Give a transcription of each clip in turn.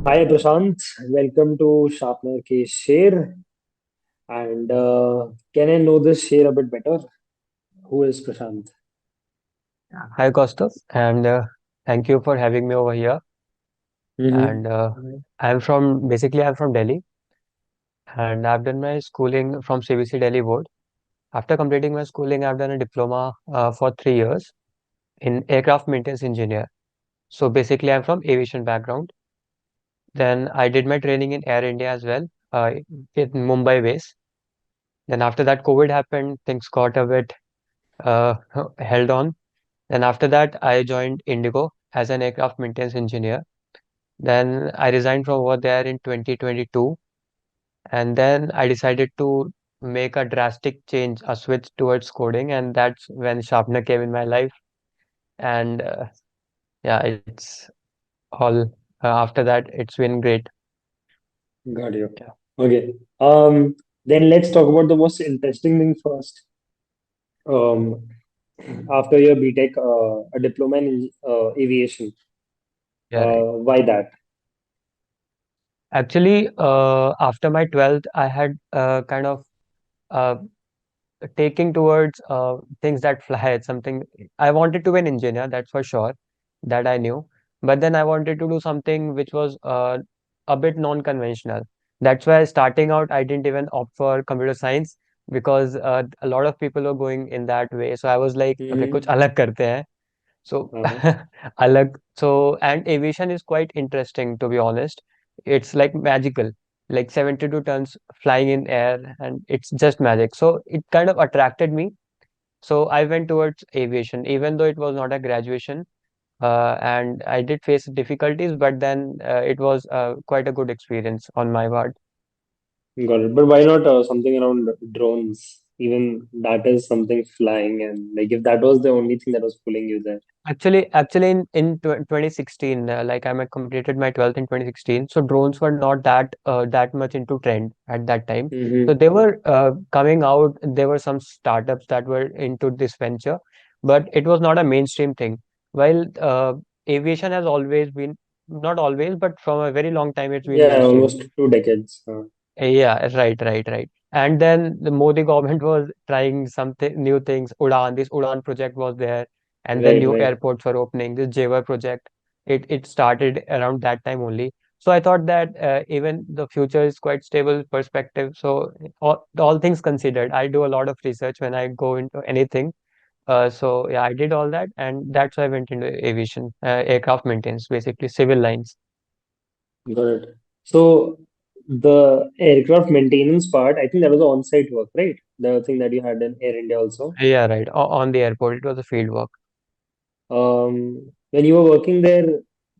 Hi Prashant, welcome to Sharpener K Share. And can I know this share a bit better? Who is Prashant? Hi, Kaustav, and thank you for having me over here. And Mm-hmm. I'm from Delhi, and I've done my schooling from CBC Delhi Board. After completing my schooling, I've done a diploma for 3 years in aircraft maintenance engineer. So basically, I'm from aviation background. Then I did my training in Air India as well, in Mumbai base. Then after that, COVID happened, things got a bit uh, held on. Then after that, I joined Indigo as an aircraft maintenance engineer. Then I resigned from over there in 2022, and then I decided to make a drastic change, a switch towards coding, and that's when Sharpener came in my life. And yeah, it's all after that, it's been great. Got you. Yeah, Okay. Then let's talk about the most interesting thing first. Um, After your BTech, a diploma in aviation. yeah, right. Why that? Actually, after my 12th, I had kind of uh, taking towards things that fly. Something I wanted to be an engineer, that's for sure, that I knew. But then I wanted to do something which was a bit non-conventional. That's why starting out, I didn't even opt for computer science because a lot of people were going in that way. So I was like, okay, कुछ Mm-hmm. अलग करते हैं. So Uh-huh. alag and aviation is quite interesting to be honest. It's like magical, like 72 tons flying in air and it's just magic. So it kind of attracted me. So I went towards aviation, even though it was not a graduation. And I did face difficulties, but then it was quite a good experience on my part. Got it. But why not something around drones? Even that is something flying, and like if that was the only thing that was pulling you there. Actually, in 2016, like completed my 12th in 2016, so drones were not that much into trend at that time. So Mm-hmm. they were coming out. There were some startups that were into this venture, but it was not a mainstream thing. While aviation has always been, not always, but from a very long time, it's been Yeah, mainstream. almost 2 decades. Yeah, right. And then the Modi government was trying something new things. This Udan project was there, and then Right, new right. airports were opening. This Jewar project, it started around that time only. So I thought that even the future is quite stable perspective. So all things considered, I do a lot of research when I go into anything. So yeah, I did all that, and that's why I went into aviation, aircraft maintenance, basically civil lines. Got it. So the aircraft maintenance part, I think that was on-site work, right? The thing that you had in Air India also. Yeah, right. On the airport, it was a field work. When you were working there,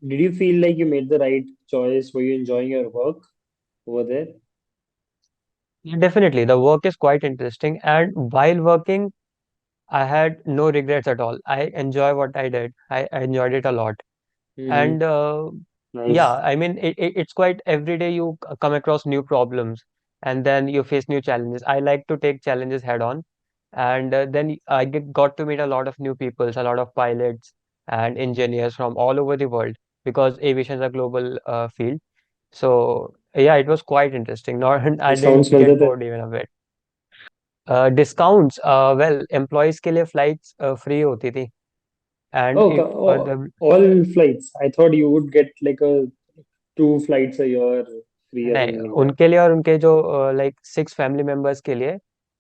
did you feel like you made the right choice? Were you enjoying your work over there? Yeah, definitely, the work is quite interesting, and while working, I had no regrets at all. I enjoy what I did. I enjoyed it a lot, Mm-hmm. and yeah, Nice. I mean, it's quite every day you come across new problems, and then you face new challenges. I like to take challenges head on, and then got to meet a lot of new people, a lot of pilots and engineers from all over the world because aviation is a global field. So yeah, it was quite interesting. Not I Discounts didn't मिलते get थे? bored even a bit. Discounts well employees के लिए flights free होती थी and Oh, if all flights. I thought you would get like a 2 flights a year free or नहीं something like that. उनके लिए और उनके जो लाइक 6 फैमिली मेंबर्स के लिए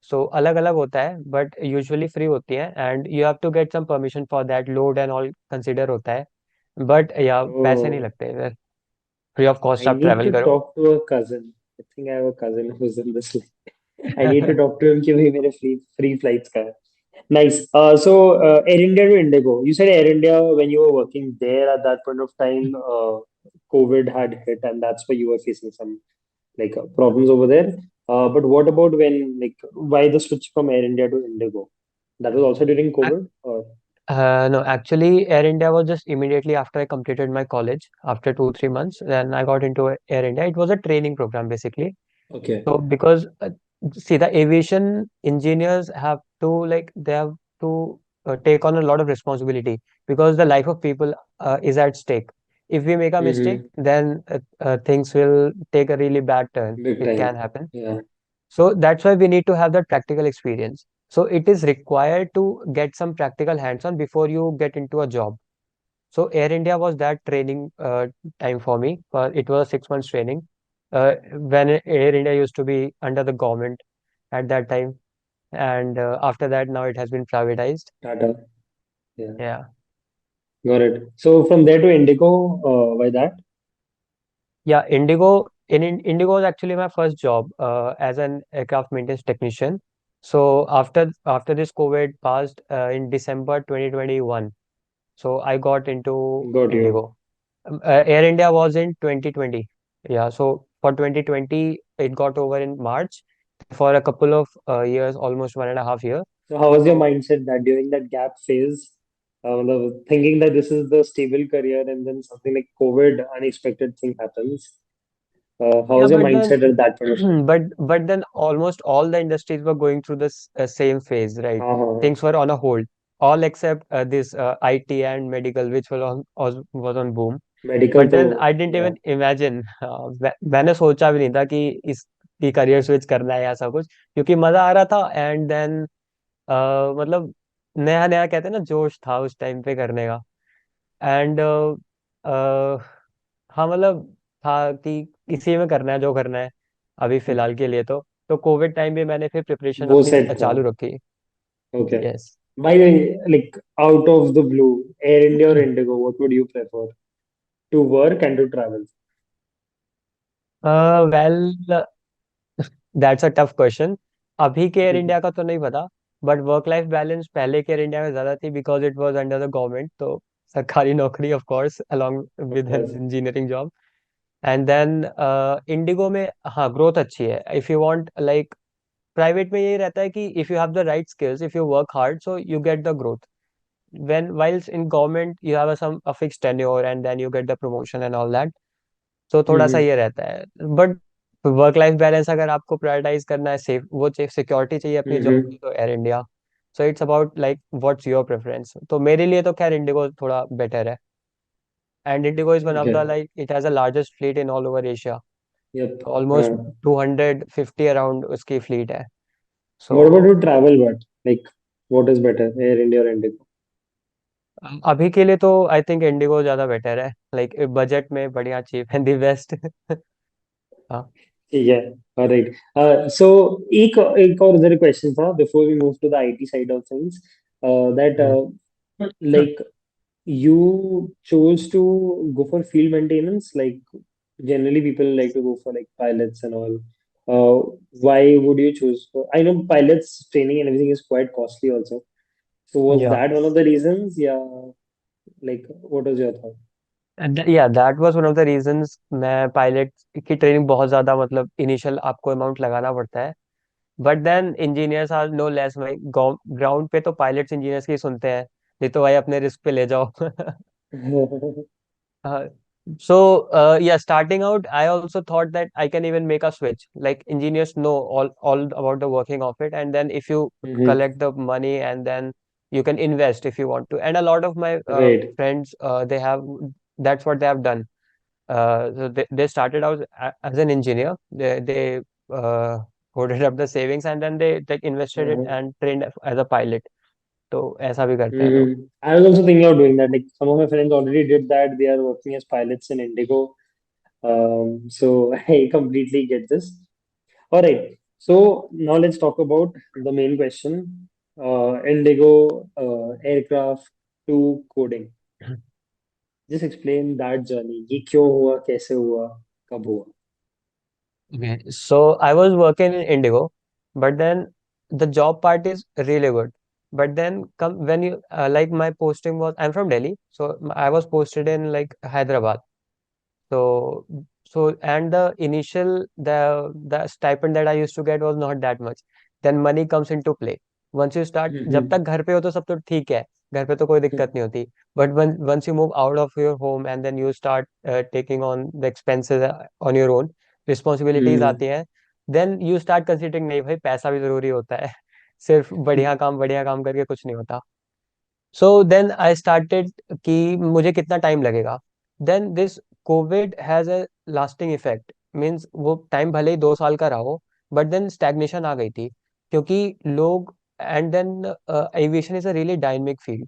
सो अलग अलग होता है बट यूजुअली फ्री होती है and you have to get some permission for that load and all consider होता है बट या पैसे नहीं Oh, लगते इधर फ्री ऑफ कॉस्ट I आप need ट्रैवल to करो. talk to a cousin. I think I have a cousin who's in this. I need to talk to him कि भाई मेरे free flights का है. Nice. So Air India to Indigo. You said Air India when you were working there at that point of time, COVID had hit, and that's why you were facing some like problems over there. But what about when like why the switch from Air India to Indigo? That was also during COVID, or No, actually, Air India was just immediately after I completed my college, after 2, 3 months. Then I got into Air India. It was a training program basically. okay. So because see, the aviation engineers have to like they have to take on a lot of responsibility because the life of people is at stake. if we make a mistake, Mm-hmm. then things will take a really bad turn. Big It can time. happen. Yeah. So that's why we need to have that practical experience. So it is required to get some practical hands-on before you get into a job. So Air India was that training time for me. It was a 6 months training. When Air India used to be under the government at that time, and after that, now it has been privatized. Tata. Yeah. Yeah. Got it. So from there to Indigo, why that? Yeah, Indigo Indigo was actually my first job as an aircraft maintenance technician. So after this COVID passed in December 2021, so I got into Got you. Indigo. Air India was in 2020. Yeah, so for 2020 it got over in March for a couple of years, almost 1.5 year. So how was your So mindset that during that gap phase, thinking that this is the stable career and then something like COVID, unexpected thing happens? How yeah, was your but then mindset at that point of time? but then almost all the industries were going through this same phase, right? Uh-huh. Things were on a hold, all except this IT and medical, which was on boom. Medical But then to, I didn't yeah. even imagine, मैंने सोचा भी नहीं था कि इस की career switch करना है या ऐसा कुछ, क्योंकि मजा आ रहा था एंड देन मतलब नया नया कहते हैं ना, जोश था उस टाइम पे करने का। एंड हाँ मतलब था कि इसी में करना है जो करना है अभी फिलहाल के लिए। तो कोविड टाइम पे मैंने फिर प्रिपरेशन वो अपनी सेट था. चालू रखी। Okay. Yes. By the way, like out of the blue, Air India or Indigo, what would you prefer? To work and to travel? Well, that's a tough question. अभी के एयर Mhm. इंडिया का तो नहीं पता, but work life balance पहले के air India में ज्यादा थी because it was under the government. तो सरकारी नौकरी of course along Of with an course. Engineering job. And then IndiGo में हाँ ग्रोथ अच्छी है if you want like. Private में यही रहता है कि if you have the right skills, if you work hard, so you get the growth. when whilst in government you have a fixed tenure and then you get the promotion and all that, तो थोड़ा सा Mm-hmm. ये रहता है। But work life balance अगर आपको prioritise करना है, सेफ वो सिक्योरिटी चाहिए अपनी जॉब Mm-hmm. की, तो air India. So it's about like what's your preference. तो मेरे लिए तो खैर इंडिगो थोड़ा बेटर है। And Indigo is one of the Okay. Like it has the largest fleet in all over Asia. Yep. Almost 250 around उसकी fleet है। सो What about to travel, but like, what is better, Air India or Indigo? अभी के लिए तो I think Indigo ज्यादा better है, like budget में बढ़िया, चीप एंड द बेस्ट। हाँ। ठीक है. All right. So एक और इधर क्वेश्चन था before we move to the IT side of things. That hmm. like you chose to go for field maintenance. Like generally people like to go for like pilots and all. Uh, why would you choose? I know pilots training and everything is quite costly also. So was या that one of the reasons? Yeah. Like what was your thought? Yeah that was one of the reasons. मैं pilot की training बहुत ज्यादा, मतलब initial आपको amount लगाना पड़ता है। But then engineers are no less भाई, ग्राउंड पे तो पायलट्स इंजीनियर्स की सुनते हैं, नहीं तो भाई अपने रिस्क पे ले जाओ। So yeah, starting out, I also thought that I can even make a switch. Like engineers know all about the working of it, and then if you Mm-hmm. collect the money and then you can invest if you want to. And a lot of my Right. friends, they have that's what they have done. So they started out as an engineer. They hoarded up the savings and then they like invested it Uh-huh. and trained as a pilot. तो ऐसा भी करते हैं लोग। Mm-hmm. I was also thinking of doing that. Like some of my friends already did that. They are working as pilots in Indigo. So I completely get this. All right. So now let's talk about the main question. Indigo aircraft to coding. Just explain that journey. ये क्यों हुआ, कैसे हुआ, कब हुआ? Okay, so I was working in Indigo, but then the job part is really good. But then come when you like my posting was, I'm from Delhi, so I was posted in like Hyderabad. So and the initial the stipend that I used to get was not that much. Then money comes into play. Once you start, जब तक Mm-hmm. घर पे हो तो सब तो ठीक है, घर पे तो कोई दिक्कत नहीं होती। But once you move out of your home and then you start taking on the expenses on your own, responsibilities Mm-hmm. आती हैं, then you start considering नहीं भाई पैसा भी जरूरी होता है। सिर्फ बढ़िया काम करके कुछ नहीं होता। So then I started कि मुझे कितना टाइम लगेगा। Then this covid has a lasting effect, means वो टाइम भले ही 2 साल का रहा हो, बट देन स्टैग्नेशन आ गई थी, क्योंकि लोग, and then aviation is a really dynamic field.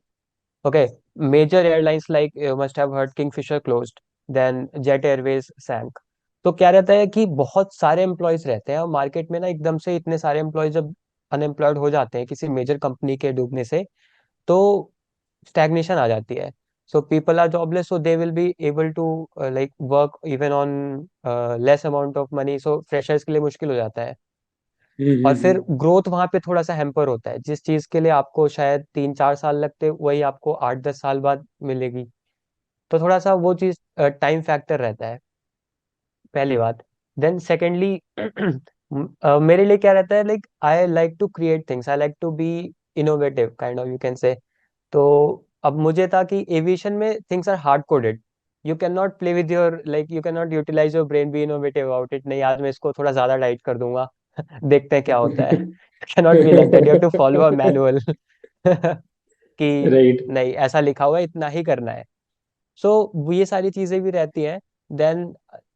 Okay, major airlines like you must have heard Kingfisher closed, then Jet Airways sank. तो क्या रहता है कि बहुत सारे एम्प्लॉयज रहते हैं, और मार्केट में ना एकदम से इतने सारे एम्प्लॉयज जब अनएम्प्लॉयड हो जाते हैं किसी मेजर कंपनी के डूबने से, तो स्टैग्नेशन आ जाती है. So people are jobless, so they will be able to like work even on less amount of money, so freshers के लिए मुश्किल हो जाता है. और फिर हम्म. ग्रोथ वहां पे थोड़ा सा हैम्पर होता है, जिस चीज के लिए आपको शायद 3-4 साल लगते, वही आपको 8-10 साल बाद मिलेगी. तो थोड़ा सा वो चीज टाइम फैक्टर रहता है, पहली बात. देन सेकेंडली मेरे लिए क्या रहता है, like I like to create things, I like to be innovative kind of, you can say. तो अब मुझे था कि एविएशन में things are hard coded. You can not play with your, like you can not utilize your brain, be innovative about it. नहीं, आज मैं इसको थोड़ा ज्यादा टाइट कर दूंगा, देखते हैं क्या होता है. Can not be like that, you have to follow a manual. कि राइट. नहीं, ऐसा लिखा हुआ है, इतना ही करना है. सो ये सारी चीजें भी रहती हैं. देन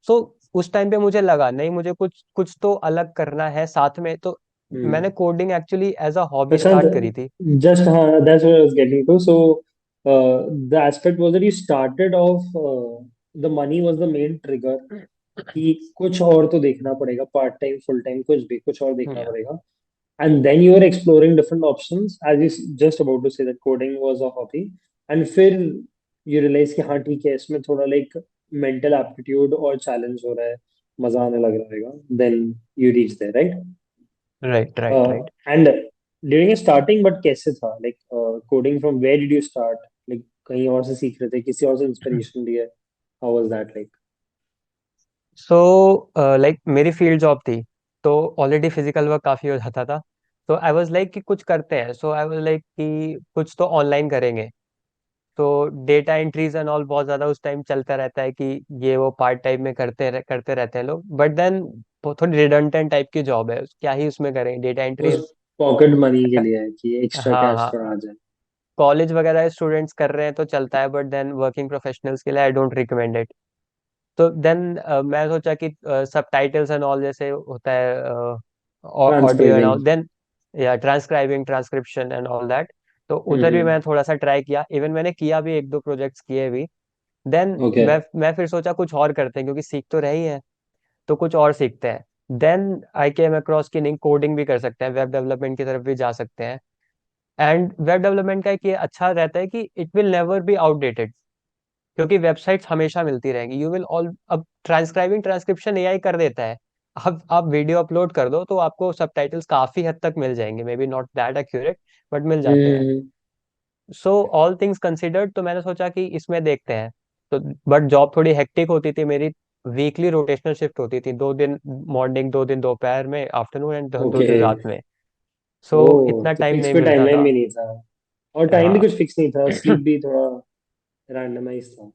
सो उस टाइम पे मुझे लगा नहीं, मुझे कुछ कुछ तो अलग करना है साथ में. तो हम्म. मैंने coding actually as a hobby Prashant, start करी थी. just that's what I was getting to. So, the aspect was that you started off, the money was the main trigger कि कुछ और तो देखना पड़ेगा, पार्ट टाइम फुल टाइम कुछ भी, कुछ और देखना Yeah. पड़ेगा. And then you were exploring different options, as you just about to say that coding was a hobby. And फिर you realize कि हाँ ठीक है, इसमें थोड़ा like mental aptitude और challenge हो रहा है, मजा आने लग रहा है. Then you reach there, right? Right, right, right. And during starting, but कैसे था? Like coding, from where did you start? Like कहीं और से सीख रहे थे, किसी और से इंस्पिरेशन लिया? How was that like? So like मेरी फील्ड जॉब थी, तो ऑलरेडी फिजिकल वर्क काफी हो जाता था. तो आई वाज लाइक कि कुछ करते हैं, सो आई वाज लाइक कि कुछ तो ऑनलाइन करेंगे. तो डेटा एंट्रीज एंड ऑल बहुत ज्यादा उस टाइम चलता रहता है कि ये वो पार्ट टाइम में करते रहते हैं लोग, बट देन थोड़ी रिडंडेंट टाइप की जॉब है, क्या ही उसमें करें data bus entries. Pocket money के लिए है कि एक्स्ट्रा हाँ, कैश हाँ. थोड़ा आ जाए. कॉलेज वगैरह स्टूडेंट्स कर रहे हैं तो चलता है, बट देन वर्किंग प्रोफेशनल्स के लिए आई डोंट रिकमेंड इट. तो देन मैं सोचा कि सबटाइटल्स एंड ऑल जैसे होता है, audio and Transcribing. All, then yeah transcribing, transcription and all that. तो उधर भी हम्म. मैं थोड़ा सा ट्राई किया, इवन मैंने किया भी, 1-2 प्रोजेक्ट्स किए भी. Then okay. मैं फिर सोचा कुछ और करते हैं, क्योंकि सीख तो रही है, तो कुछ और सीखते हैं. देन आई केम अक्रॉस कि नहीं, कोडिंग भी कर सकते हैं, वेब डेवलपमेंट की तरफ भी जा सकते हैं. एंड वेब डेवलपमेंट का एक ये अच्छा रहता है कि it will never be outdated, क्योंकि वेबसाइट्स हमेशा मिलती रहेंगी. यू विल ऑल, अब ट्रांसक्राइबिंग ट्रांसक्रिप्शन एआई कर देता है. अब आप वीडियो अपलोड कर दो तो आपको सबटाइटल्स काफी हद तक मिल जाएंगे, maybe not that accurate, but मिल जाते हैं. Hmm. So all things considered, तो मैंने सोचा कि इसमें देखते हैं. तो बट जॉब थोड़ी हेक्टिक होती थी मेरी. वीकली रोटेशनल शिफ्ट होती थी, 2 दिन मॉर्निंग, 2 दिन दोपहर में, आफ्टरनून, एंड दो ओके. दिन रात में. सो ओ, इतना तो टाइम फिक्स नहीं कोई मिलता टाइमलाइन था. भी नहीं था, और टाइम भी हाँ. कुछ फिक्स नहीं था, स्लीप भी थोड़ा रैंडमाइज था.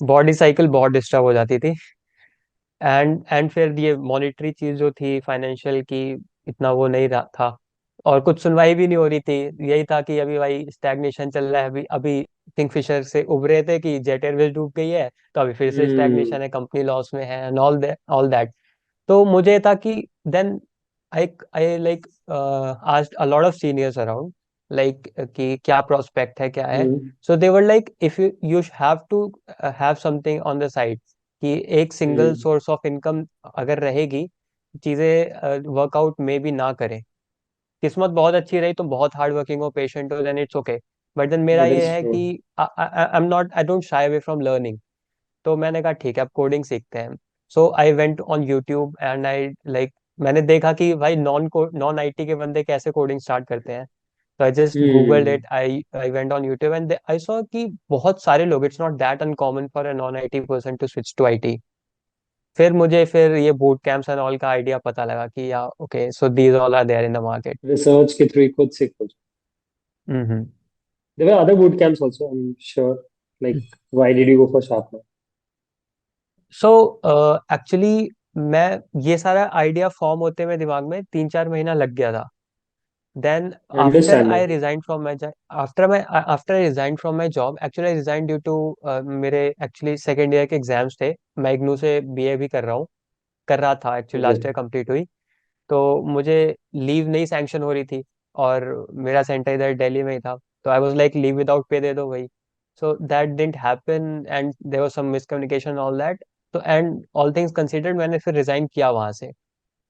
बॉडी साइकिल बहुत डिस्टर्ब हो जाती थी. एंड फिर ये मॉनेटरी चीज जो थी फाइनेंशियल की, इतना वो नहीं रहा था. और कुछ सुनवाई भी नहीं हो रही थी. यही था कि अभी भाई स्टैग्नेशन चल रहा है, अभी अभी किंगफिशर से उभरे थे कि जेट एयरवेज डूब गई है, तो अभी फिर से हम्म. स्टैग्नेशन है, कंपनी लॉस में है, एंड ऑल दैट. तो मुझे था कि then I like asked a lot of seniors around, like कि क्या प्रोस्पेक्ट है, क्या है. Hmm. So they were like, if you you have to have something on the side, कि एक single hmm. Source of income अगर रहेगी, चीजें वर्कआउट में भी ना करें. किस्मत बहुत अच्छी रही, तुम बहुत हार्ड वर्किंग हो, पेशेंट हो, then it's okay. But then मेरा दैट ये इज है ट्रू. कि I am not, I don't shy away from learning. तो मैंने कहा ठीक है, अब कोडिंग सीखते हैं. So I went on YouTube and I like, मैंने देखा कि भाई नॉन आईटी के बंदे कैसे कोडिंग स्टार्ट करते हैं. तो I just googled hmm. It, I went on YouTube and I saw कि बहुत सारे लोग, it's not that uncommon for a non IT person to switch to IT. फिर ये बूट कैंप्स एंड ऑल का आइडिया पता लगा कि yeah okay, so these all are there in the market. Research के थ्रू खुद से खुद. Hmm. There were other boot camps also, I'm sure. Like, why did you go for Sharpner? So actually मैं, ये सारा आइडिया फॉर्म होते हुए दिमाग में 3-4 महीना लग गया था. Then Understanding. after I resigned from my job, actually I resigned due to मेरे एक्चुअली सेकेंड ईयर के एग्जाम्स थे। मैं इग्नू से बीए भी कर रहा था actually, Okay. Last year complete हुई। तो मुझे लीव नहीं सैंक्शन हो रही थी, और मेरा सेंटर इधर दिल्ली में ही था। तो I was like leave without pay दे दो भाई। So that didn't happen and there was some miscommunication all that. तो एंड ऑल थिंग्स कंसीडर्ड मैंने फिर रिजाइन किया वहां से।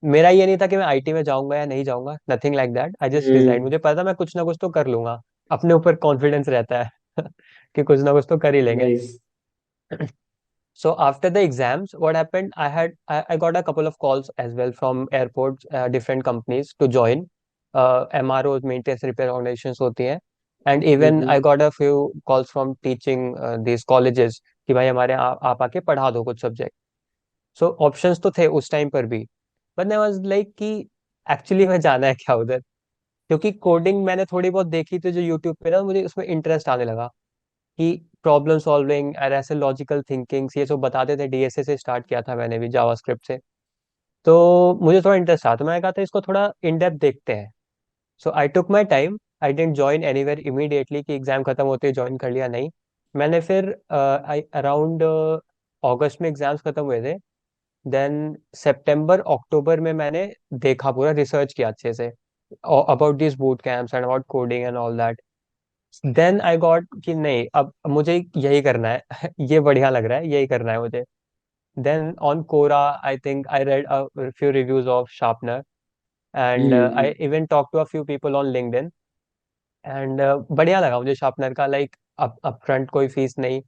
मेरा ये नहीं था कि मैं आईटी में जाऊंगा या नहीं जाऊंगा, nothing like that, I just resign. Hmm. मुझे पता था मैं कुछ ना कुछ तो कर लूंगा, अपने ऊपर कॉन्फिडेंस रहता है कि कुछ ना कुछ तो कर ही लेंगे। Nice. So after the exams, what happened? I got a couple of calls as well from airports, different companies to join. MROs, maintenance repair organizations होती हैं, and even I hmm. got a few calls from teaching these colleges कि भाई हमारे आप आके पढ़ा दो कुछ सब्जेक्ट। सो ऑप्शंस तो थे उस टाइम पर भी, बट आई वाज लाइक कि एक्चुअली में जाना है क्या उधर। क्योंकि कोडिंग मैंने थोड़ी बहुत देखी थी जो यूट्यूब पे ना, मुझे उसमें इंटरेस्ट आने लगा कि प्रॉब्लम सॉल्विंग और ऐसे लॉजिकल थिंकिंग ये सब बताते थे। डीएसए से स्टार्ट किया था मैंने भी, जावास्क्रिप्ट से। तो मुझे थोड़ा इंटरेस्ट था, तो मैंने कहा था इसको थोड़ा इन डेप्थ देखते हैं। So I took my time, I didn't join anywhere immediately कि एग्जाम खत्म होते ही ज्वाइन कर लिया, नहीं। मैंने फिर अराउंड अगस्त में एग्जाम्स खत्म हुए थे। देन सितंबर अक्टूबर में मैंने देखा, पूरा रिसर्च किया अच्छे से about this boot camps and about coding and all that. Then I got कि नहीं, अब मुझे यही करना है ये बढ़िया लग रहा है, यही करना है मुझे। Then on Quora, I think I read a few reviews of Sharpener, and I hmm. Even talk to a few people on LinkedIn. एंड बढ़िया लगा मुझे शार्पनर का, लाइक अप फ्रंट कोई फीस नहीं,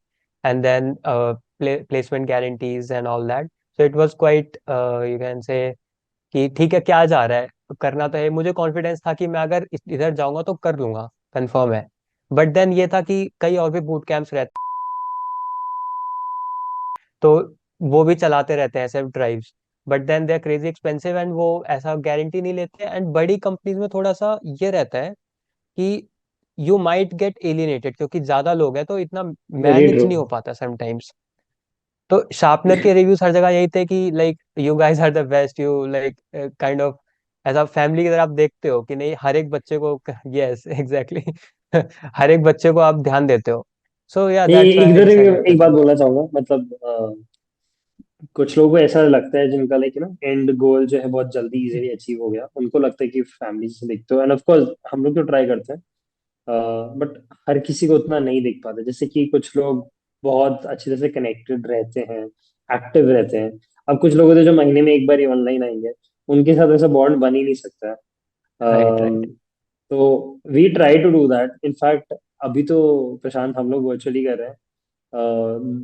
and then placement guarantees and all that. So it was quite, you can say कि ठीक है, क्या जा रहा है, करना तो है। मुझे कॉन्फिडेंस था कि मैं अगर इधर जाऊंगा तो कर लूंगा, कंफर्म है। बट देन ये था कि कई और भी बूट कैंप्स रहते, तो वो भी चलाते रहते हैं ऐसे drives. But then they are crazy expensive, and वो ऐसा गारंटी नहीं लेते। एंड बड़ी कंपनीज में थोड़ा सा ये रहता है कि यू माइट गेट एलिनेटेड, क्योंकि ज्यादा लोग हैं तो इतना वेरी मैनेज ट्रू। नहीं हो पाता समटाइम्स। तो शार्पनर के रिव्यूज हर जगह यही थे कि like you guys are the best, you like kind of ऐसा फैमिली की तरह आप देखते हो कि नहीं, हर एक बच्चे को यस एग्जैक्टली हर एक बच्चे को आप ध्यान देते हो। सो या ये दैट्स व्हाई आई इधर डिसाइडेड टू एक बात जॉइन। बोलना चाहूंगा, मतलब कुछ लोगों को ऐसा लगता है जिनका लाइक एंड गोल जो है बहुत जल्दी इजीली अचीव हो गया, उनको लगता है कि फैमिली से देखते हो, एंड ऑफ कोर्स हम लोग तो ट्राई करते हैं, बट हर किसी को उतना नहीं देख पाते। जैसे कि कुछ लोग बहुत अच्छी तरह से कनेक्टेड रहते हैं, एक्टिव रहते हैं। अब कुछ लोग होते हैं जो महीने में एक बार ही ऑनलाइन आएंगे, उनके साथ ऐसा बॉन्ड बन ही नहीं सकता है। Right right. तो we try to do that in fact. अभी तो प्रशांत हम लोग वर्चुअली कर रहे हैं।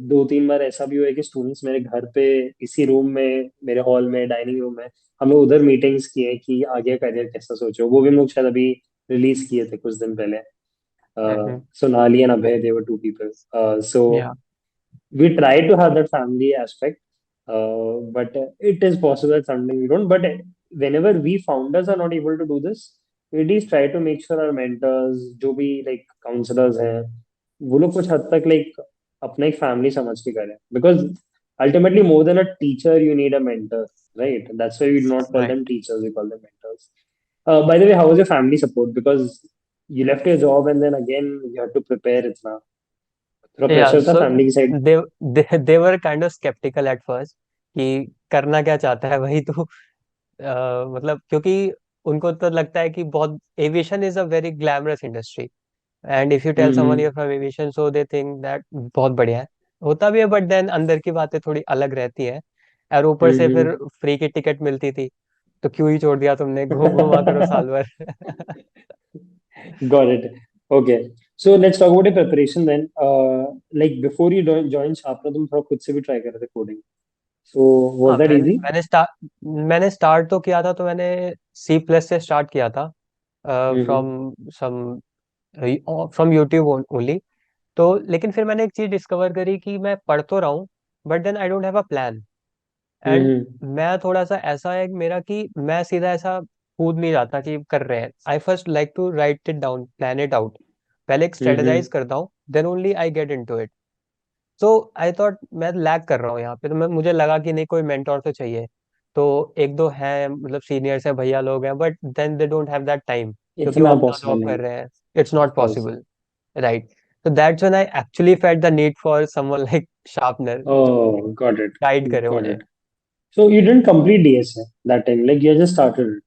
दो तीन बार ऐसा भी हुआ है कि स्टूडेंट्स मेरे घर पे, इसी रूम में, मेरे हॉल में, डाइनिंग रूम में, हम लोग उधर मीटिंग्स किए कि आगे करियर कैसा सोचो। वो भी हम लोग शायद अभी रिलीज किए थे कुछ दिन पहले। Sonali and Abhay, they were two people. So या we try to have that family aspect, but it is possible that something we don't. But whenever we founders are not able to do this, we at least try to make sure our mentors, जो भी like counselors हैं, वो लोग कुछ हद तक like अपना एक family समझ के करें, because ultimately more than a teacher you need a mentor, right? That's why we do not call them right. teachers, we call them mentors. By the way, how was your family support? Because you left your job and then again you had to prepare इतना, थोड़ा yeah pressure था so family की side? They they were kind of skeptical at first कि करना क्या चाहता है भाई तू। मतलब क्योंकि उनको तो लगता है कि बहुत aviation is a very glamorous industry, and if you tell someone hmm. You're from aviation so they think that बहुत बढ़िया है। होता भी है, बट देन अंदर की बातें थोड़ी अलग रहती हैं। और ऊपर से हम्म। फिर फ्री की टिकट मिलती थी, तो क्यों ही छोड़ दिया तुमने, घुमा करो साल भर Got it. Okay. So let's talk about your preparation then. Like before you join Sharpna, तुम थोड़ा खुद से भी try कर रहे थे coding. So हाँ, was that मैंने easy? मैंने स्टार्ट तो किया था, तो मैंने सी प्लस से स्टार्ट किया था, hmm. From some from YouTube only. तो लेकिन फिर मैंने एक चीज डिस्कवर करी कि मैं पढ़ तो रहा हूँ, but then I don't have a plan. And hmm. मैं थोड़ा सा ऐसा है मेरा कि मैं सीधा ऐसा कूद नहीं जाता कि कर रहे हैं। I first like to write it down, plan it out, पहले एक स्ट्रेटेजाइज हम्म। करता हूँ, then only I get into it. So I thought मैं लैग कर रहा हूँ यहाँ पे, तो मुझे लगा कि नहीं, कोई मेंटोर तो चाहिए। तो एक दो हैं, मतलब सीनियर्स हैं, भैया लोग हैं, but then they don't have that time क्योंकि वो इतना अपना पॉसिबल जॉब नहीं कर है। रहे हैं, it's of not course. Possible, right? So that's when I actually felt the need for someone like sharpener जो कि Oh, got it. गाइड करे Got मुझे। it. So you didn't complete DSA that time, like you just started it.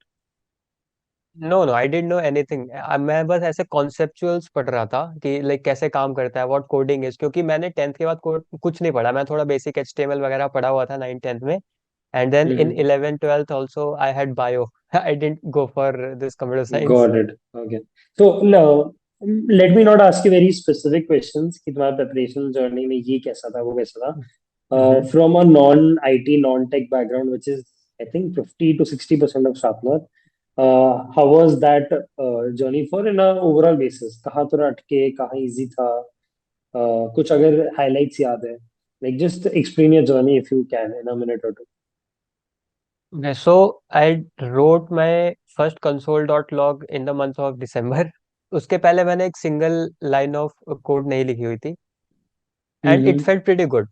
No no, I didn't know anything. मैं बस ऐसे कॉन्सेप्चुअल्स पढ़ रहा था कि लाइक कैसे काम करता है, व्हाट कोडिंग इज, क्योंकि मैंने टेंथ के बाद कोड कुछ नहीं पढ़ा। मैं थोड़ा बेसिक एचटीएमएल वगैरह पढ़ा हुआ था 9 10th में, and then in Mm-hmm. 11 12th also I had bio. I didn't go for this computer science. Got it. Okay. So no, let me not ask you very specific questions कि तुम्हारा preparation journey में ये कैसा था वो कैसा था. From a non-IT, non-tech background, which is I think 50 to 60% of Sharpener, how was that journey for in a overall basis? कहाँ तो अटके, कहाँ easy था? कुछ अगर highlights याद है, like just explain your journey if you can in a minute or two. Okay, so I wrote my first console.log in the month of December। उसके पहले मैंने एक सिंगल लाइन ऑफ कोड नहीं लिखी हुई थी, and it Mm-hmm. Felt pretty good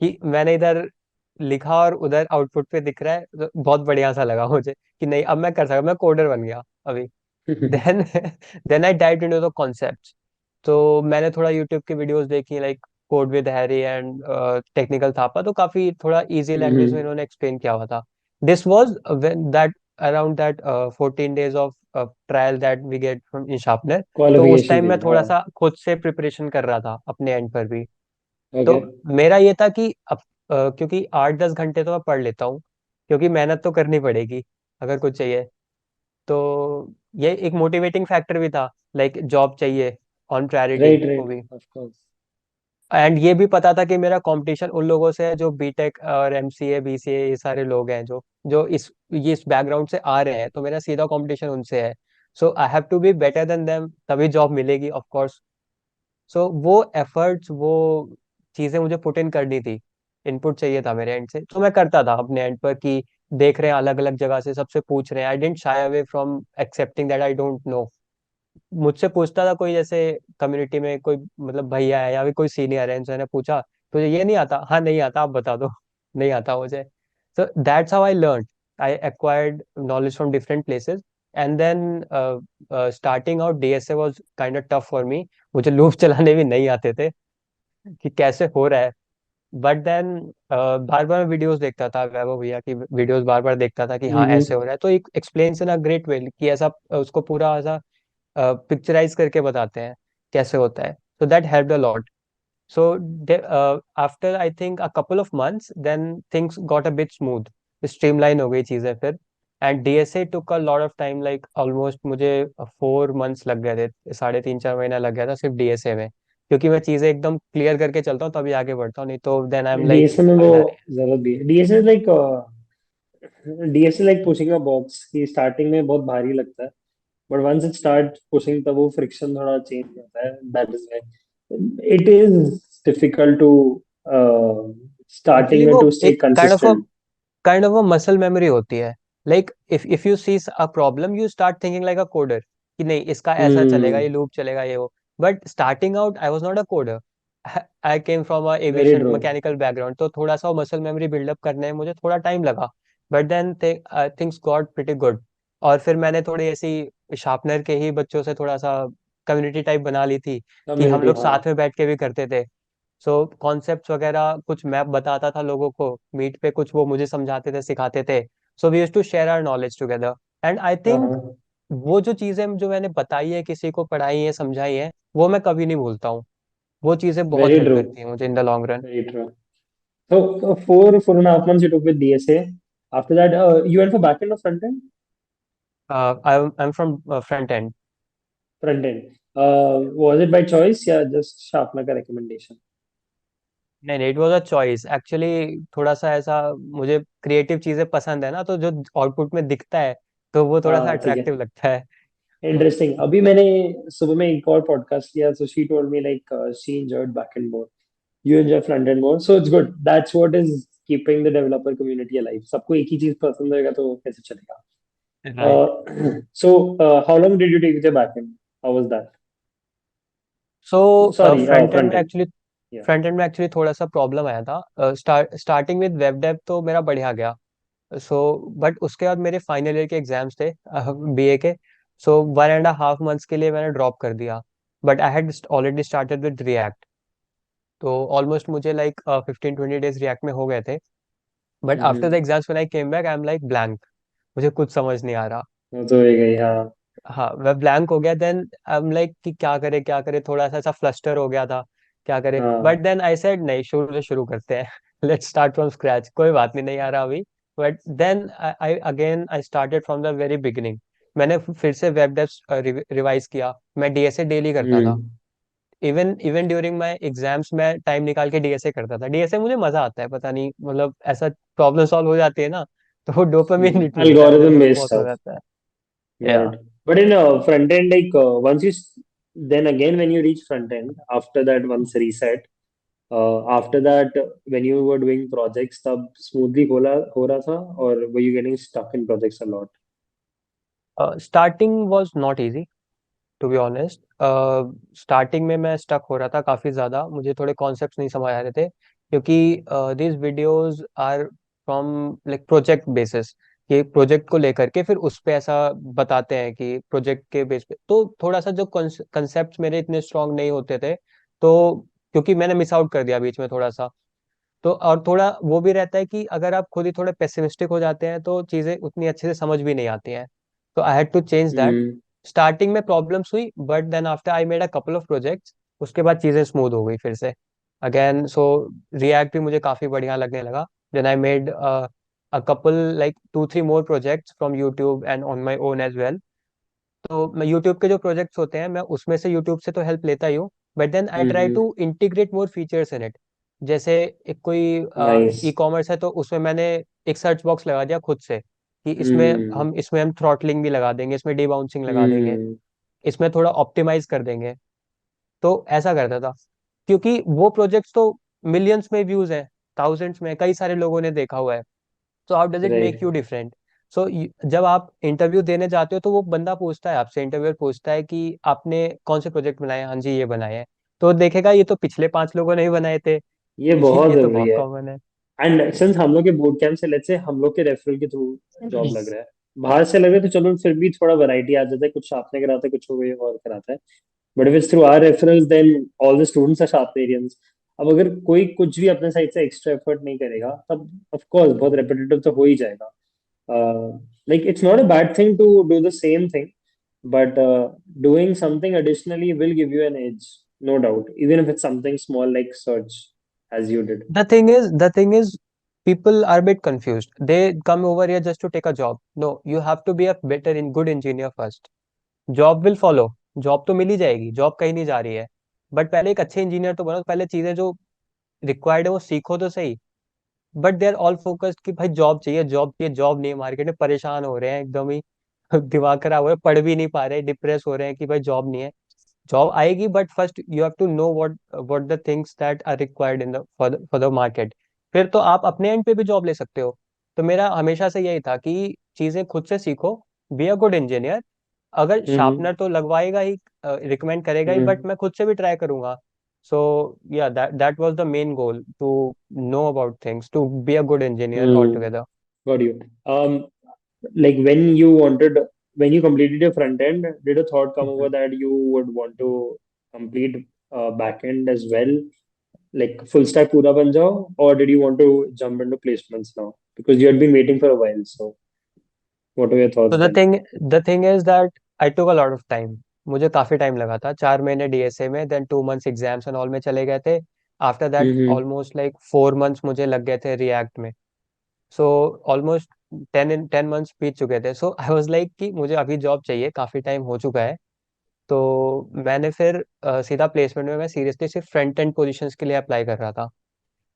कि मैंने इधर लिखा और उधर आउटपुट पे दिख रहा है, तो बहुत बढ़िया सा लगा मुझे कि नहीं, अब मैं कर सकता, मैं कोडर बन गया अभी। Then then I dive into the concepts. तो मैंने थोड़ा यूट्यूब की वीडियोस देखी, like code with Harry and technical Thapa, तो काफी थोड़ा इजी लैंग्वेज में Mm-hmm. इन्होंने एक्सप्लेन किया हुआ था। This was when that around that 14 days of trial that we get from in Sharpener. तो उस Qualification टाइम मैं period. थोड़ा हाँ. सा खुद से प्रिपरेशन कर रहा था अपने एंड पर भी। तो Okay. मेरा ये था कि अब क्योंकि 8 10 घंटे तो मैं पढ़ लेता हूँ, क्योंकि मेहनत तो करनी पड़ेगी अगर कुछ चाहिए। तो ये एक मोटिवेटिंग फैक्टर भी था, लाइक जॉब चाहिए ऑन प्रायोरिटी Right, वो right. भी। Of course. एंड ये भी पता था कि मेरा कंपटीशन उन लोगों से है जो बीटेक और एमसीए बीसीए ये सारे लोग हैं जो जो इस बैकग्राउंड से आ रहे हैं, तो मेरा सीधा कंपटीशन उनसे है। So I have to be better than them, तभी जॉब मिलेगी ऑफ कोर्स। सो वो एफर्ट्स, वो चीजें मुझे पुट इन करनी थी, इनपुट चाहिए था मेरे एंड से, तो मैं करता था अपने एंड पर कि देख रहे हैं अलग अलग जगह से, सबसे पूछ रहे हैं। I didn't shy away from accepting that I don't know. मुझसे पूछता था कोई, जैसे कम्युनिटी में कोई मतलब भैया है या फिर कोई सीनियर है, इनसे मैंने पूछा तुझे ये नहीं आता, हाँ नहीं आता, आप बता दो। नहीं आता मुझे। So that's how I learn, I acquired knowledge from different places. And then starting out DSA was kind of tough for me. मुझे लूप चलाने भी नहीं आते थे कि कैसे हो रहा है। बट देन बार बार वीडियोस देखता था, वैभव भैया की वीडियोस बार बार देखता था कि हाँ ऐसे Mm-hmm. हो रहा है, तो एक explains in a great way कि ऐसा उसको पूरा ऐसा पिक्चराइज करके बताते हैं कैसे होता है। So that helped a lot. So after I think a couple of months, then things got a bit smooth, streamline हो गई चीजें फिर। And DSA took a lot of time, like almost मुझे 4 months लग गए थे, 3.5 4 महीना लग गया था सिर्फ डीएसए में, क्योंकि मैं चीजें एकदम क्लियर करके चलता हूँ तभी आगे बढ़ता हूँ, नहीं तो then I am like DSA में वो अरे अरे। जरूरत भी है। DSA like pushing a box की स्टार्टिंग में बहुत भारी लगता है, but once it start pushing तब वो फ्रिक्शन थोड़ा चेंज होता है, that is why it is difficult to starting actually में वो टू स्टे एक consistent. Kind of a muscle memory होती है। Like if you see a problem, you start thinking like a coder कि नहीं इसका ऐसा चलेगा, हम्म. ये लूप चलेगा, ये वो। But starting out I was not a coder. I came from a very aviation true. Mechanical background, तो थोड़ा सा मसल मेमोरी बिल्डअप करने में मुझे थोड़ा टाइम लगा। But then things got pretty good. और फिर मैंने थोड़ी ऐसी शार्पनर के ही बच्चों से थोड़ा सा कम्युनिटी टाइप बना ली थी कि हम कम्युनिटी, लोग हाँ. साथ में बैठ के भी करते थे। सो कॉन्सेप्ट्स वगैरह कुछ मैं बताता था लोगों को मीट पे, कुछ वो मुझे समझाते थे सिखाते थे। So we used to share our knowledge together. And I हाँ, थिंक हाँ. वो जो चीजें जो मैंने बताई है, किसी को पढ़ाई है, समझाई है, वो मैं कभी नहीं भूलता हूँ। वो चीजें बहुत वेरी हेल्प ट्रू. करती हैं मुझे in the long run. Very true. So, 4.5 months you took with DSA. After that, you went for back end or front end? I am from front end. Front end. Was it by choice या just sharpener का recommendation? नहीं नहीं, it was a choice actually. थोड़ा सा ऐसा, मुझे creative चीजें पसंद है ना, तो जो आउटपुट में दिखता है तो वो थोड़ा सा हाँ, ठीक है. अट्रैक्टिव लगता है। इंटरेस्टिंग. अभी मैंने सुबह में एक और पॉडकास्ट किया, so she told me like she enjoyed back end more. You enjoy front end more, so it's good. That's what is keeping the developer community alive. सबको एक ही चीज पसंद होगा तो कैसे चलेगा? Right. So, how long did you take with your back end? How was that? So Sorry, front end front में end. Actually Yeah. थोड़ा सा प्रॉब्लम आया था। स्टार्टिंग विद वेब डेव तो मेरा बढ़िया गया। सो बट उसके बाद मेरे फाइनल ईयर के एग्जाम्स थे बीए के। सो 1.5 months के लिए मैंने ड्रॉप कर दिया, but I had already started with react. तो ऑलमोस्ट मुझे लाइक 15-20 डेज रिएक्ट में हो गए थे। But after the hmm. Exams when I came back I am like blank, मुझे कुछ समझ नहीं आ रहा। वो तो है गई, हाँ। हाँ, मैं ब्लैंक हो गया। देन आई एम लाइक कि क्या करे, थोड़ा सा ऐसा फ्लस्टर हो गया था, क्या करे। बट हाँ। देन आई सेड नहीं, शुरू से शुरू करते हैं। लेट्स स्टार्ट फ्रॉम स्क्रैच, कोई बात नहीं, नहीं आ रहा अभी। But then I again I started from the very beginning. मैंने फिर से वेब डेव्स रिवाइज किया, मैं डीएसए डेली करता था। Hmm. Even even during my exams मैं टाइम निकाल के डीएसए करता था। डीएसए मुझे मजा आता है, पता नहीं, मतलब ऐसा प्रॉब्लम सॉल्व हो जाती है ना, तो डोपामिन हिट मिलता है मुझे, Algorithm तो based बहुत मजा stuff. आता है। Got या it. But in front end, like once then again when you reach front end, after that once reset, after that when you were doing projects, तब smoothly हो रहा था, or were you getting stuck in projects a lot? Starting was not easy, to be honest. Starting में मैं stuck हो रहा था काफी ज्यादा, मुझे थोड़े कॉन्सेप्ट्स नहीं समझ आ रहे थे, क्योंकि these videos are from like project basis, कि प्रोजेक्ट को लेकर के फिर उस पे ऐसा बताते हैं कि प्रोजेक्ट के बेस पे, तो थोड़ा सा जो कंसेप्ट मेरे इतने स्ट्रांग नहीं होते थे। तो क्योंकि मैंने मिस आउट कर दिया बीच में थोड़ा सा, तो और थोड़ा वो भी रहता है कि अगर आप खुद ही थोड़े पेसिमिस्टिक हो जाते हैं तो चीजें उतनी अच्छे से समझ भी नहीं आती हैं। तो I had to change that. Hmm. Starting में प्रॉब्लम्स हुई, but then after I made a couple of projects, उसके बाद चीजें स्मूथ हो गई फिर से अगेन। सो रिएक्ट भी मुझे काफी बढ़िया लगने लगा। Then I made a couple like 2-3 more projects from YouTube and on my own as well. तो मैं यूट्यूब के जो प्रोजेक्ट्स होते हैं, मैं उसमें से यूट्यूब से तो हेल्प लेता ही हूँ, but then I try hmm. To integrate more features in it. जैसे एक कोई नाइस। ई कॉमर्स है, तो उसमें मैंने एक सर्च बॉक्स लगा दिया खुद से कि हम्म। इसमें हम थ्रॉटलिंग भी लगा देंगे, इसमें डीबाउंसिंग लगा देंगे, हम्म। इसमें थोड़ा ऑप्टिमाइज कर देंगे। तो ऐसा करता था, क्योंकि वो प्रोजेक्ट्स तो मिलियंस में व्यूज हैं, थाउजेंड्स में, कई सारे लोगों ने देखा हुआ है। So how does it make right. You different. So जब आप इंटरव्यू देने जाते हो, तो वो बंदा पूछता है आपसे, इंटरव्यूअर पूछता है कि आपने कौन से प्रोजेक्ट बनाए हैं? हाँ जी, ये बनाए हैं। तो देखेगा ये तो पिछले 5 लोगों ने ही बनाए थे। ये बहुत ये तो जरूरी बहुत है। कॉमन है। एंड सिंस हम लोग के बूट कैंप से, लेट्स से हम लोग के रेफरल के थ्रू जॉब लग रहा है, बाहर से लग रहा है तो चलो फिर भी थोड़ा वैरायटी आ जाता है, कुछ आपने कराता है, कुछ कोई और कराता है। But if it's through our referrals, then all the students are Sharpenerians. अब अगर कोई कुछ भी अपने साइड से एक्स्ट्रा एफर्ट नहीं करेगा, तब ऑफ कोर्स बहुत रेपिटेटिव तो हो ही जाएगा। Like it's not a bad thing to do the same thing, but doing something additionally will give you an edge, no doubt, even if it's something small like search, as you did. The thing is, people are a bit confused. They come over here just to take a job. No, you have to be a better in good engineer first. Job will follow, job तो मिल ही जाएगी, job कहीं नहीं जा रही है। But पहले एक अच्छे इंजीनियर तो बनो, पहले चीजें जो रिक्वायर्ड है वो सीखो तो सही। But they are all focused कि भाई जॉब चाहिए, जॉब चाहिए, जॉब नहीं है मार्केट में, परेशान हो रहे हैं एकदम ही। दिमाग खराब हो रहा है, पढ़ भी नहीं पा रहे, डिप्रेस हो रहे हैं कि भाई जॉब नहीं है। जॉब आएगी, but first you have to know what the things that are required in the for the market. फिर तो आप अपने एंड पे भी जॉब ले सकते हो। तो मेरा हमेशा से यही था कि चीजें खुद से सीखो, बी अ गुड इंजीनियर। अगर Mm-hmm. शार्पनर तो लगवाएगा ही, रिकमेंड करेगा ही, बट Mm-hmm. मैं खुद से भी ट्राई करूंगा। So yeah that was the main goal, to know about things, to be a good engineer all Mm. Together. Got you. Like when you completed your front end, did a thought come over that you would want to complete back end as well, like full stack pura ban jao, or did you want to jump into placements now because you had been waiting for a while? So what were your तो thoughts the then? Thing the thing is that I took a lot of time. मुझे काफी time लगा था, 4 महीने DSA में, then 2 months exams and all में चले गए थे। After that Mm-hmm. Almost like 4 months मुझे लग गए थे रिएक्ट में। सो ऑलमोस्ट 10 मंथ्स बीत चुके थे। सो आई वाज लाइक कि मुझे अभी जॉब चाहिए, काफी टाइम हो चुका है। तो मैंने फिर सीधा प्लेसमेंट में मैं सीरियसली सिर्फ फ्रंट एंड पोजीशंस के लिए अप्लाई कर रहा था।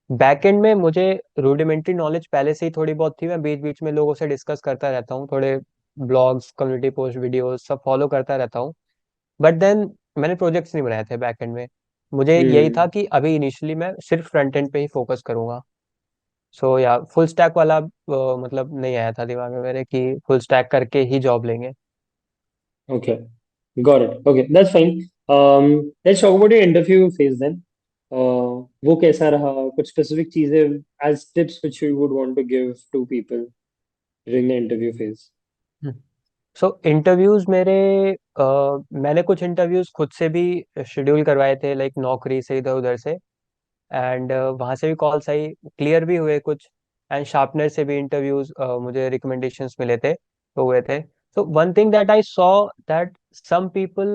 बैक एंड में मुझे रूडिमेंट्री नॉलेज पहले से ही थोड़ी बहुत थी, मैं बीच बीच में लोगों से डिस्कस करता रहता हूँ, थोड़े ब्लॉग्स, कम्युनिटी पोस्ट, वीडियोस सब फॉलो करता रहता हूँ। बट देन मैंने प्रोजेक्ट्स नहीं बनाए थे बैक एंड में। मुझे यही था Mm. कि अभी इनिशियली मैं सिर्फ फ्रंट एंड पे ही फोकस करूंगा। सो या फुल स्टैक वाला मतलब नहीं आया था दिमाग में मेरे कि फुल स्टैक करके ही जॉब लेंगे। Okay, got it. Okay, that's fine. Let's talk about your interview phase then. वो कैसा रहा? कुछ specific चीजें as tips which you would want to give to people during the interview phase. So interviews मेरे मैंने कुछ interviews खुद से भी शेड्यूल करवाए थे, लाइक नौकरी से इधर उधर से। एंड वहाँ से भी कॉल्स आई, क्लियर भी हुए कुछ। एंड शार्पनर से भी इंटरव्यूज मुझे रिकमेंडेशंस मिले थे, तो हुए थे। So one thing that I saw, that some people,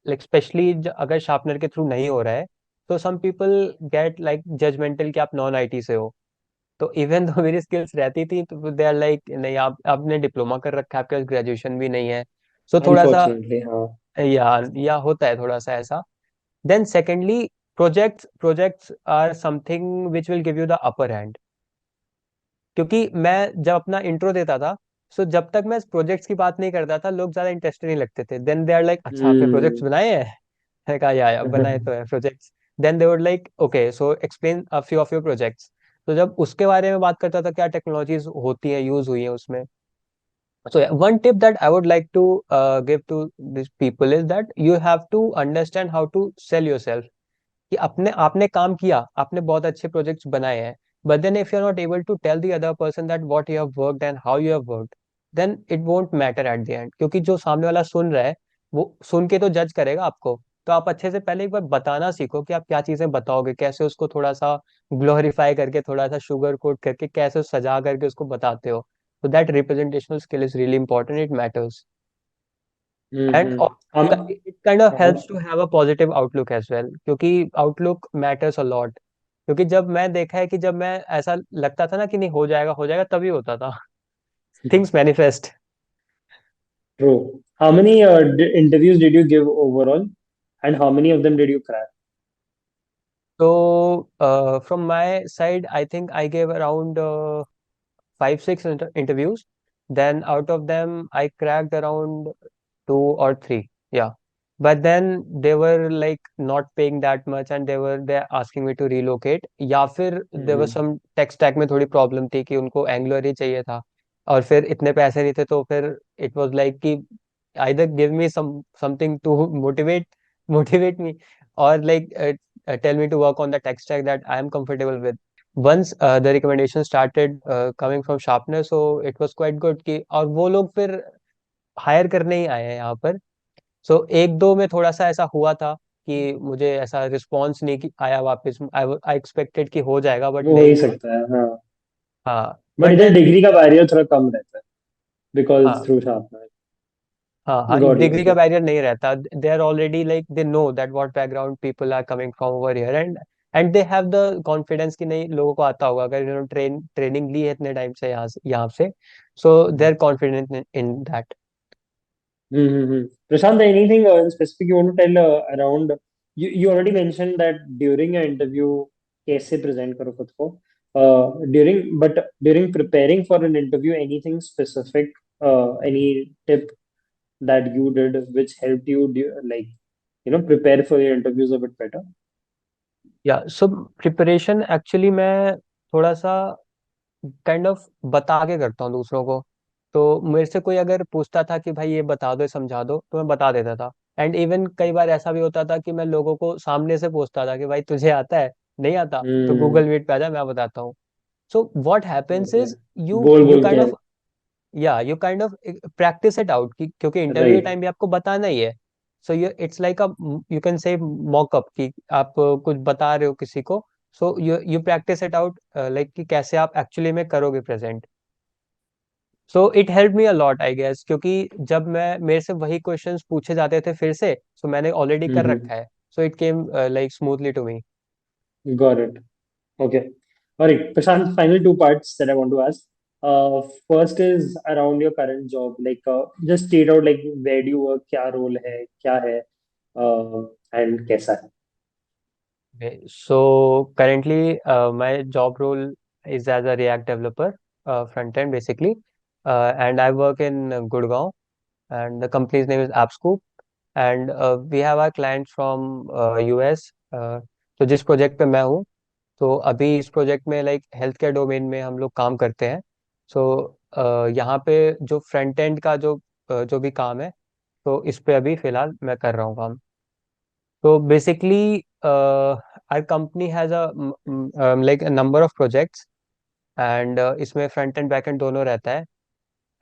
like specially अगर शार्पनर के थ्रू नहीं हो रहा है, तो some people get like judgemental कि आप नॉन आईटी से हो। तो इवन तो मेरी स्किल्स रहती थी, तो दे आर लाइक नहीं, आप आपने डिप्लोमा कर रखा है, आपके पास ग्रेजुएशन भी नहीं है। सो थोड़ा सा, अनफॉर्चुनेटली हाँ। या होता है थोड़ा सा ऐसा। Then secondly, projects are something which will give you the upper hand. क्योंकि मैं जब अपना इंट्रो देता था, सो जब तक मैं प्रोजेक्ट्स की बात नहीं करता था, लोग ज्यादा इंटरेस्टेड नहीं लगते थे। देन दे आर लाइक, अच्छा आपने प्रोजेक्ट्स हम्म। बनाए हैं? मैंने कहा या बनाए तो है projects. Then they would like, okay so explain a few of your projects. तो जब उसके बारे में बात करता था, क्या टेक्नोलॉजीज होती हैं, यूज हुई हैं उसमें। So yeah, one tip that I would like to give to these people is that you have to understand how to sell yourself. कि अपने आपने काम किया, आपने बहुत अच्छे प्रोजेक्ट्स बनाए हैं, but then if you are not able to tell the other person that what you have worked and how you have worked, then it won't matter at the end. क्योंकि जो सामने वाला सुन रहा है, वो सुन के तो जज करेगा आपको। तो आप अच्छे से पहले एक बार बताना सीखो कि आप क्या चीजें बताओगे, कैसे उसको थोड़ा सा ग्लोरीफाई करके, थोड़ा सा शुगर कोट करके, कैसे सजा करके उसको बताते हो। तो that representational skill is really important, it matters. And um it kind of हाँ। Helps to have a positive outlook as well, क्योंकि आउटलुक मैटर्स अ लॉट। क्योंकि जब मैं देखा है कि जब मैं ऐसा लगता था ना कि नहीं हो जाएगा तभी होता था। Things manifest. True. How many interviews did you give overall, and how many of them did you crack? तो from my side I think I gave around 5 6 interviews. Then out of them, I cracked around 2 or 3. Yeah. But then they were like not paying that much, and they asking me to relocate. या फिर there was Mm-hmm. some tech stack में थोड़ी problem थी कि उनको angular ही चाहिए था, और फिर इतने पैसे नहीं थे, तो फिर it was like कि either give me something to motivate me, or like tell me to work on the tech stack that I am comfortable with. Once the recommendation started coming from sharpener, so it was quite good कि, और वो लोग फिर higher करने ही आए हैं यहाँ पर। सो एक दो में थोड़ा सा ऐसा हुआ था कि मुझे ऐसा रिस्पॉन्स नहीं आया वापस। आई एक्सपेक्टेड कि हो जाएगा, बट वो हो नहीं ही हुआ। सकता है हाँ। हाँ बट बट इधर देन, डिग्री का बैरियर थोड़ा कम रहता है बिकॉज हाँ थ्रू शार्पनर। हाँ हाँ, गॉट डिग्री गॉट का गॉट। बैरियर नहीं रहता। They are already like, they know that what background people are coming from over here, and they have the confidence कि नहीं, लोगों को आता होगा, अगर इन्होंने ट्रेनिंग ली है इतने टाइम से यहाँ से। So they are confident in that. Mm-hmm. Prashant, anything in specific you want to tell around? You already mentioned that during an interview, कैसे present करो खुद को. During preparing for an interview, anything specific, any tip that you did which helped you like prepare for your interviews a bit better? या so preparation actually मैं थोड़ा सा kind of बता के करता हूँ दूसरों को। तो मेरे से कोई अगर पूछता था कि भाई ये बता दो, समझा दो, तो मैं बता देता था। एंड इवन कई बार ऐसा भी होता था कि मैं लोगों को सामने से पूछता था कि भाई तुझे आता है, नहीं आता तो हम्म। गूगल मीट पे आ जा, मैं बताता हूँ। So what happens okay. Is, you बोल यू बोल काइंड के। ऑफ, या you kind of practice it out, क्योंकि इंटरव्यू के राइट। टाइम भी आपको बताना ही है। So you it's like a, you can से मॉकअप कि आप कुछ बता रहे हो किसी को। So you practice it out, like कि कैसे आप एक्चुअली में करोगे present. So it help me a lot I guess, क्योंकि जब मैं मेरे से वही क्वेश्चंस पूछे जाते थे फिर से, सो मैंने ऑलरेडी कर हम्म। रखा है। So it came like smoothly to me. Got it. Okay. All right, Prashant, final two parts that I want to ask. First is around your current job. Like, just state out like where do you work, क्या role है, क्या है, and कैसा है. So currently, my job role is as a React developer, front end basically, and I work in Gurgaon, and the company's name is AppScoop, and we have our clients from US. तो जिस project पे मैं हूँ, तो अभी इस project में like health care domain में हम लोग काम करते हैं। सो यहाँ पे जो फ्रंट एंड का जो भी काम है, तो इस पे अभी फिलहाल मैं कर रहा हूँ काम। तो basically our company has a like a number of projects, and इसमें फ्रंट एंड बैक एंड दोनों रहता है।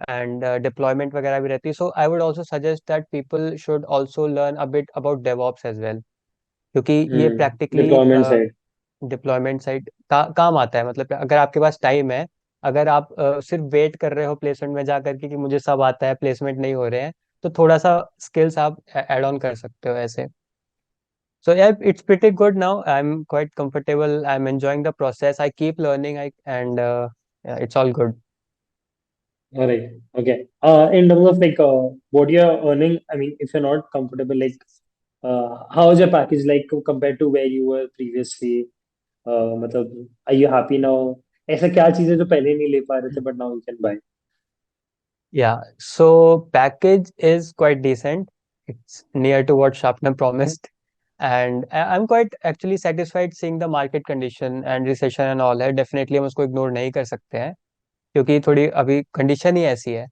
एंड डिप्लॉयमेंट वगैरह भी रहती है. So I would also suggest that people should also learn a bit about DevOps as well, क्योंकि ये practically deployment side. Deployment side काम आता है. मतलब अगर आपके पास टाइम है, अगर आप सिर्फ वेट कर रहे हो प्लेसमेंट में जा करके कि मुझे सब आता है, प्लेसमेंट नहीं हो रहे हैं, तो थोड़ा सा स्किल्स आप ऐड ऑन कर सकते हो ऐसे. So yeah, it's pretty good now. I'm quite comfortable. I'm enjoying the process. I keep learning. Yeah, it's all good. All right. Okay. In terms of like what you're earning, I mean, if you're not comfortable, like, how is your package like compared to where you were previously? मतलब, are you happy now? ऐसा क्या चीज़ है जो पहले नहीं ले पा रहे थे, but now you can buy? Yeah, so package is quite decent. It's near to what Sharpner promised. And I'm quite actually satisfied seeing the market condition and recession and all है. Definitely हम उसको ignore नहीं कर सकते हैं, क्योंकि थोड़ी अभी कंडीशन ही ऐसी है.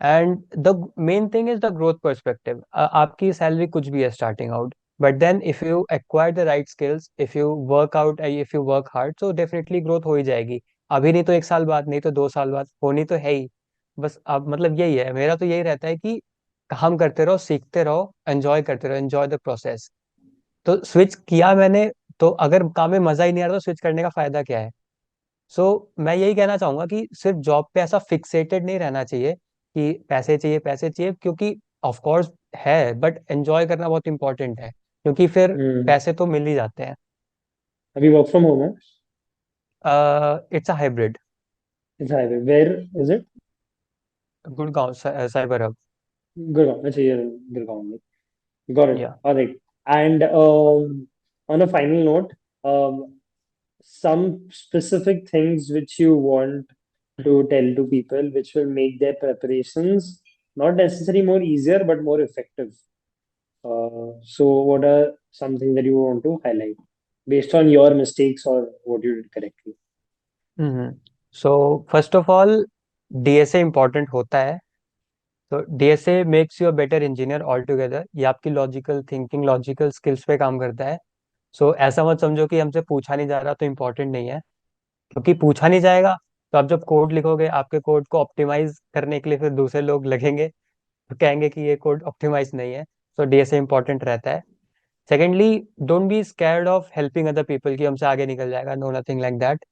And the main thing is the growth perspective. आपकी सैलरी कुछ भी है starting out, but then if you acquire the right skills, if you work out, if you work hard, so definitely growth हो ही जाएगी. अभी नहीं तो 1 साल बाद, नहीं तो 2 साल बाद होनी तो है ही. बस अब मतलब यही है, मेरा तो यही रहता है कि काम करते रहो, सीखते रहो, एंजॉय करते रहो, एंजॉय द प्रोसेस. तो स्विच किया मैंने, तो अगर काम में मजा ही नहीं आ रहा तो स्विच करने का फायदा क्या है. सो मैं यही कहना चाहूंगा कि सिर्फ जॉब पे ऐसा फिक्सेटेड नहीं रहना चाहिए कि पैसे चाहिए पैसे चाहिए, क्योंकि ऑफ कोर्स है, बट एंजॉय करना बहुत इंपॉर्टेंट है, क्योंकि फिर हम्म. पैसे तो मिल ही जाते हैं. अभी वर्क फ्रॉम होम है? It's a hybrid. It's hybrid. Where is it? Gurgaon cyber hub. Gurgaon. अच्छा, ये Gurgaon में. Got it. या. All right. And on a final note, um, some specific things which you want to tell to people which will make their preparations not necessarily more easier but more effective. So what are some things that you want to highlight based on your mistakes or what you did correctly? So first of all, DSA important होता है. तो DSA makes you a better engineer all together. ये आपकी logical thinking, logical skills पे काम करता है. सो ऐसा मत समझो कि हमसे पूछा नहीं जा रहा तो इम्पोर्टेंट नहीं है, क्योंकि पूछा नहीं जाएगा. तो आप जब कोड लिखोगे, आपके कोड को ऑप्टिमाइज करने के लिए फिर दूसरे लोग लगेंगे, तो कहेंगे कि ये कोड ऑप्टिमाइज नहीं है. सो डीएसए इंपॉर्टेंट रहता है. Secondly, don't be scared of helping other people कि हमसे आगे निकल जाएगा. No, nothing like that.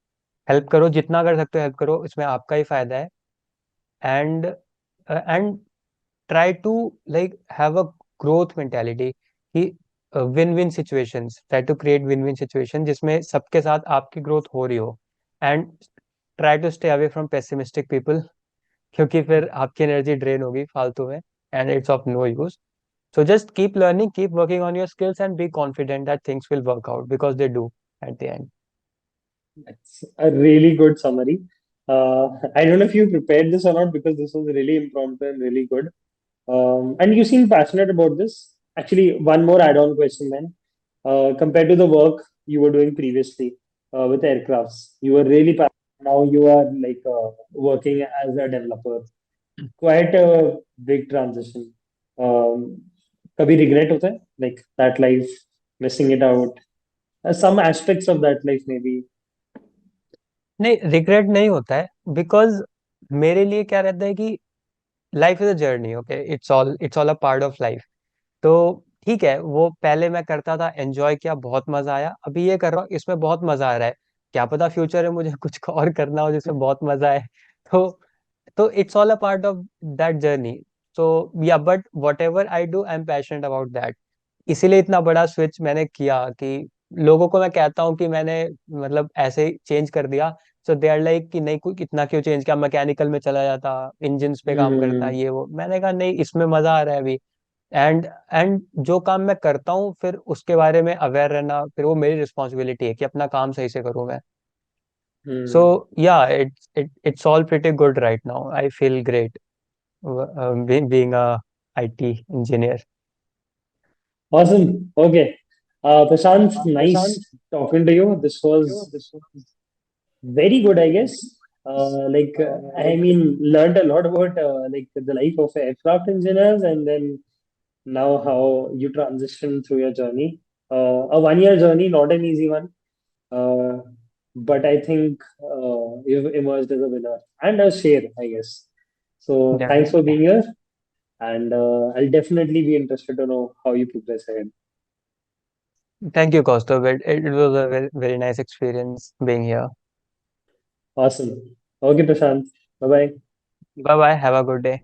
Help करो, जितना कर सकते हो हेल्प करो, इसमें आपका ही फायदा है. And and try to like have a growth mentality, कि win win situations, try to create win win situation जिसमें सबके साथ आपकी ग्रोथ हो रही हो. And try to stay away from pessimistic people, क्योंकि फिर आपकी एनर्जी ड्रेन होगी फालतू में, and it's of no use. So just keep learning, keep working on your skills, and be confident that things will work out, because they do at the end. That's a really good summary. I don't know if you prepared this or not because this was really impromptu and really good. And you seem passionate about this. Actually, one more add-on question then. Compared to the work you were doing previously with aircrafts, you were really passionate. Now you are like working as a developer. Quite a big transition. Um, कभी regret होता है? Like that life, missing it out. Some aspects of that life maybe. नहीं, regret नहीं होता है, because मेरे लिए क्या रहता है कि life is a journey. Okay, it's all a part of life. तो ठीक है, वो पहले मैं करता था, एंजॉय किया, बहुत मजा आया. अभी ये कर रहा हूँ, इसमें बहुत मजा आ रहा है. क्या पता फ्यूचर में मुझे कुछ और करना हो जिसमें बहुत मजा आए. तो it's all a part of that journey. So yeah, but whatever I do, I'm passionate about that. इसीलिए इतना बड़ा स्विच मैंने किया कि लोगों को मैं कहता हूँ कि मैंने मतलब ऐसे चेंज कर दिया. सो दे आर लाइक कि नहीं, कोई इतना क्यों चेंज किया, मैकेनिकल में चला जाता, इंजन पे काम करता, Hmm. ये वो. मैंने कहा नहीं, इसमें मजा आ रहा है अभी. एंड जो काम मैं करता हूँ फिर उसके बारे में अवेयर रहना, फिर वो मेरी रिस्पॉन्सिबिलिटी है कि अपना काम सही से करूँ मैं. Hmm. So yeah, it's all pretty good right now. I feel great being a IT engineer. Awesome. Okay. Prashant, nice talking to you. This was very good, I guess. I mean, learned a lot about like the life of aircraft engineers, and then now how you transition through your journey. A 1 year journey, not an easy one, uh, but I think you've emerged as a winner and a share, I guess. So thanks for Definitely. being here, and I'll definitely be interested to know how you progress ahead. Thank you, Kaustav. It was a very, very nice experience being here. Awesome. Okay, Prashant. Bye bye. Bye bye. Have a good day.